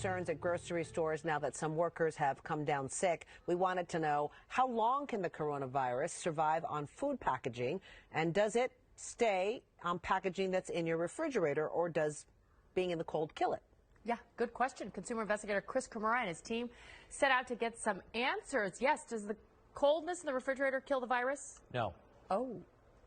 concerns at grocery stores now that some workers have come down sick. We wanted to know, how long can the coronavirus survive on food packaging? And does it stay on packaging that's in your refrigerator, or does being in the cold kill it? Yeah, good question. Consumer investigator Chris Kamara and his team set out to get some answers. Yes, does the coldness in the refrigerator kill the virus? No. Oh.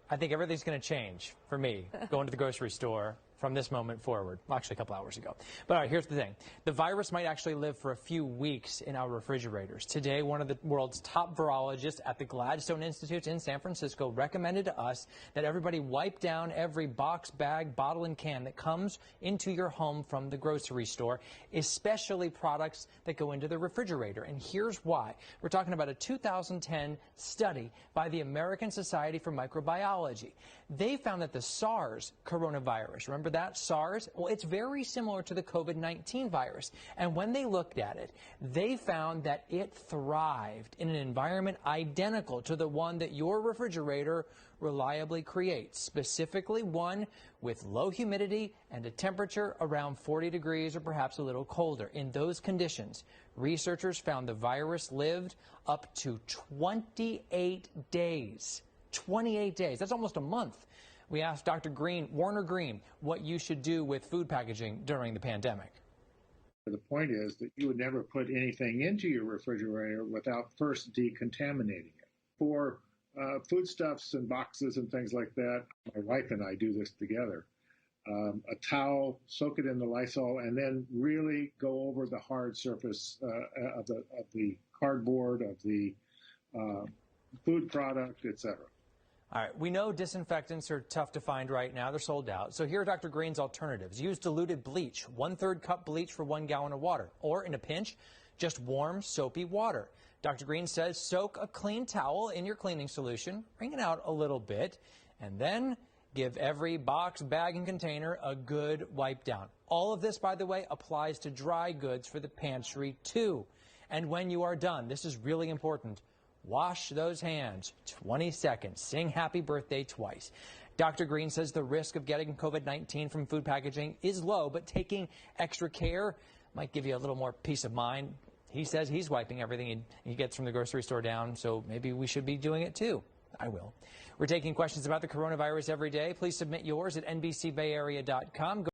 I think everything's going to change for me going to the grocery store from this moment forward. Well, actually, a couple hours ago. But all right, here's the thing. The virus might actually live for a few weeks in our refrigerators. Today, one of the world's top virologists at the Gladstone Institute in San Francisco recommended to us that everybody wipe down every box, bag, bottle, and can that comes into your home from the grocery store, especially products that go into the refrigerator. And here's why. We're talking about a 2010 study by the American Society for Microbiology. They found that the SARS coronavirus, remember that, SARS? Well, it's very similar to the COVID-19 virus. And when they looked at it, they found that it thrived in an environment identical to the one that your refrigerator reliably creates, specifically one with low humidity and a temperature around 40 degrees or perhaps a little colder. In those conditions, researchers found the virus lived up to 28 days. 28 days. That's almost a month. We asked Dr. Warner Green, what you should do with food packaging during the pandemic. The point is that you would never put anything into your refrigerator without first decontaminating it. For foodstuffs and boxes and things like that, my wife and I do this together. A towel, soak it in the Lysol, and then really go over the hard surface of the cardboard, of the food product, etc. All right, we know disinfectants are tough to find right now. They're sold out. So here are Dr. Green's alternatives. Use diluted bleach, 1/3 cup bleach for 1 gallon of water. Or in a pinch, just warm, soapy water. Dr. Green says soak a clean towel in your cleaning solution, wring it out a little bit, and then give every box, bag, and container a good wipe down. All of this, by the way, applies to dry goods for the pantry, too. And when you are done, this is really important, wash those hands 20 seconds. Sing happy birthday twice. Dr. Green says the risk of getting COVID-19 from food packaging is low, but taking extra care might give you a little more peace of mind. He says he's wiping everything he gets from the grocery store down, so maybe we should be doing it too. I will. We're taking questions about the coronavirus every day. Please submit yours at NBCBayArea.com.